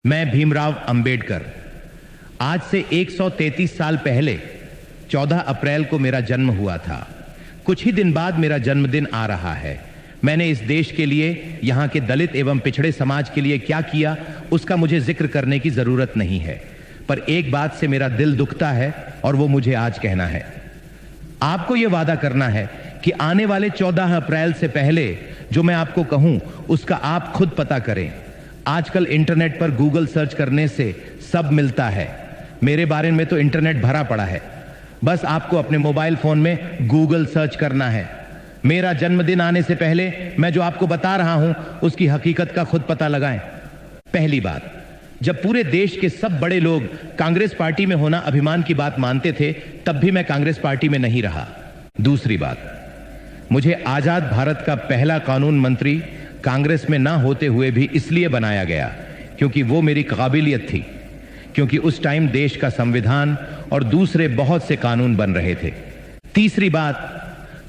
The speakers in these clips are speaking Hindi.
मैं भीमराव अंबेडकर। आज से 133 साल पहले 14 अप्रैल को मेरा जन्म हुआ था। कुछ ही दिन बाद मेरा जन्मदिन आ रहा है। मैंने इस देश के लिए, यहाँ के दलित एवं पिछड़े समाज के लिए क्या किया, उसका मुझे जिक्र करने की जरूरत नहीं है। पर एक बात से मेरा दिल दुखता है और वो मुझे आज कहना है। आपको ये वादा करना है कि आने वाले 14 अप्रैल से पहले जो मैं आपको कहूं उसका आप खुद पता करें। आजकल इंटरनेट पर गूगल सर्च करने से सब मिलता है। मेरे बारे में तो इंटरनेट भरा पड़ा है। बस आपको अपने मोबाइल फोन में गूगल सर्च करना है। मेरा जन्मदिन आने से पहले मैं जो आपको बता रहा हूं उसकी हकीकत का खुद पता लगाएं। पहली बात, जब पूरे देश के सब बड़े लोग कांग्रेस पार्टी में होना अभिमान की बात मानते थे, तब भी मैं कांग्रेस पार्टी में नहीं रहा। दूसरी बात, मुझे आजाद भारत का पहला कानून मंत्री कांग्रेस में ना होते हुए भी इसलिए बनाया गया क्योंकि वो मेरी काबिलियत थी, क्योंकि उस टाइम देश का संविधान और दूसरे बहुत से कानून बन रहे थे। तीसरी बात,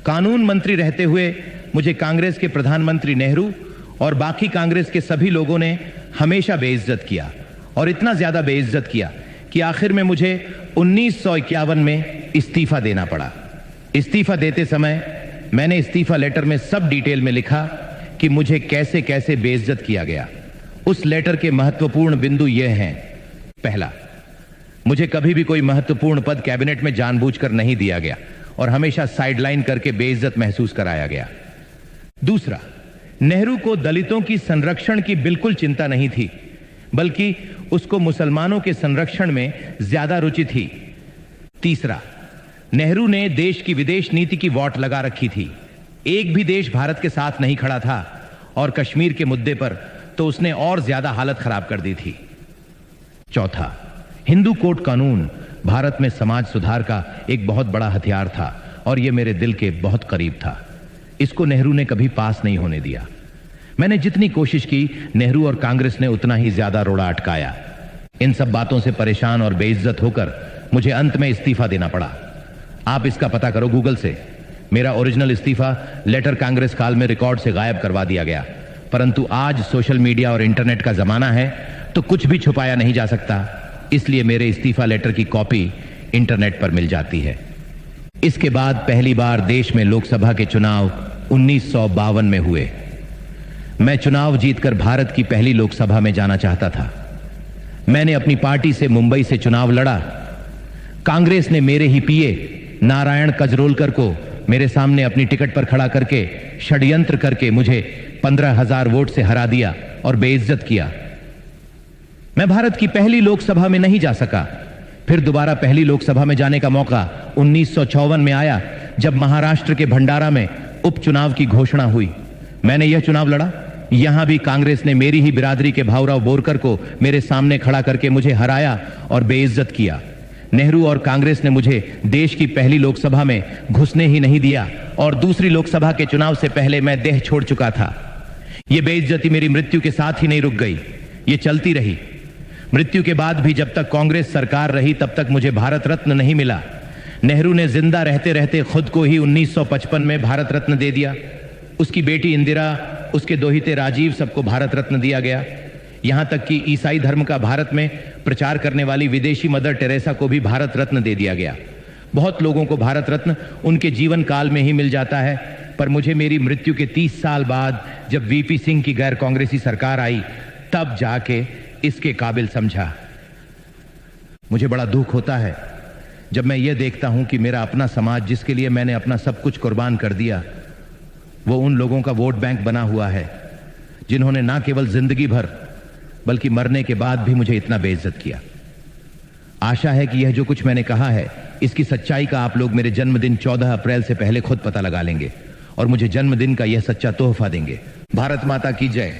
कानून मंत्री रहते हुए मुझे कांग्रेस के प्रधानमंत्री नेहरू और बाकी कांग्रेस के सभी लोगों ने हमेशा बेइज्जत किया, और इतना ज्यादा बेइज्जत किया कि आखिर में मुझे 1951 में इस्तीफा देना पड़ा। इस्तीफा देते समय मैंने इस्तीफा लेटर में सब डिटेल में लिखा कि मुझे कैसे कैसे बेइज्जत किया गया। उस लेटर के महत्वपूर्ण बिंदु ये हैं। पहला, मुझे कभी भी कोई महत्वपूर्ण पद कैबिनेट में जानबूझकर नहीं दिया गया और हमेशा साइडलाइन करके बेइज्जत महसूस कराया गया। दूसरा, नेहरू को दलितों की संरक्षण की बिल्कुल चिंता नहीं थी, बल्कि उसको मुसलमानों के संरक्षण में ज्यादा रुचि थी। तीसरा, नेहरू ने देश की विदेश नीति की वॉट लगा रखी थी। एक भी देश भारत के साथ नहीं खड़ा था, और कश्मीर के मुद्दे पर तो उसने और ज्यादा हालत खराब कर दी थी। चौथा, हिंदू कोड कानून भारत में समाज सुधार का एक बहुत बड़ा हथियार था और यह मेरे दिल के बहुत करीब था। इसको नेहरू ने कभी पास नहीं होने दिया। मैंने जितनी कोशिश की, नेहरू और कांग्रेस ने उतना ही ज्यादा रोड़ा अटकाया। इन सब बातों से परेशान और बेइज्जत होकर मुझे अंत में इस्तीफा देना पड़ा। आप इसका पता करो गूगल से। मेरा ओरिजिनल इस्तीफा लेटर कांग्रेस काल में रिकॉर्ड से गायब करवा दिया गया, परंतु आज सोशल मीडिया और इंटरनेट का जमाना है तो कुछ भी छुपाया नहीं जा सकता। इसलिए मेरे इस्तीफा लेटर की कॉपी इंटरनेट पर मिल जाती है। इसके बाद पहली बार देश में लोकसभा के चुनाव 1952 में हुए। मैं चुनाव जीतकर भारत की पहली लोकसभा में जाना चाहता था। मैंने अपनी पार्टी से मुंबई से चुनाव लड़ा। कांग्रेस ने मेरे ही पीए नारायण कजरोलकर को मेरे सामने अपनी टिकट पर खड़ा करके षड्यंत्र करके मुझे 15,000 वोट से हरा दिया और बेइज्जत किया। मैं भारत की पहली लोकसभा में नहीं जा सका। फिर दोबारा पहली लोकसभा में जाने का मौका 1954 में आया, जब महाराष्ट्र के भंडारा में उपचुनाव की घोषणा हुई। मैंने यह चुनाव लड़ा। यहां भी कांग्रेस ने मेरी ही बिरादरी के भाऊराव बोरकर को मेरे सामने खड़ा करके मुझे हराया और बेइज्जत किया। नेहरू और कांग्रेस ने मुझे देश की पहली लोकसभा में घुसने ही नहीं दिया, और दूसरी लोकसभा के चुनाव से पहले मैं देह छोड़ चुका था। यह बेइज्जती मेरी मृत्यु के साथ ही नहीं रुक गई, ये चलती रही। मृत्यु के बाद भी जब तक कांग्रेस सरकार रही तब तक मुझे भारत रत्न नहीं मिला। नेहरू ने जिंदा रहते रहते खुद को ही 1955 में भारत रत्न दे दिया। उसकी बेटी इंदिरा, उसके दोहिते राजीव, सबको भारत रत्न दिया गया। यहां तक कि ईसाई धर्म का भारत में प्रचार करने वाली विदेशी मदर टेरेसा को भी भारत रत्न दे दिया गया। बहुत लोगों को भारत रत्न उनके जीवन काल में ही मिल जाता है, पर मुझे मेरी मृत्यु के 30 साल बाद जब वीपी सिंह की गैर कांग्रेसी सरकार आई, तब जाके इसके काबिल समझा। मुझे बड़ा दुख होता है जब मैं ये देखता हूं कि मेरा अपना समाज, जिसके लिए मैंने अपना सब कुछ कुर्बान कर दिया, वो उन लोगों का वोट बैंक बना हुआ है जिन्होंने ना केवल जिंदगी भर बल्कि मरने के बाद भी मुझे इतना बेइज्जत किया। आशा है कि यह जो कुछ मैंने कहा है, इसकी सच्चाई का आप लोग मेरे जन्मदिन 14 अप्रैल से पहले खुद पता लगा लेंगे और मुझे जन्मदिन का यह सच्चा तोहफा देंगे। भारत माता की जय।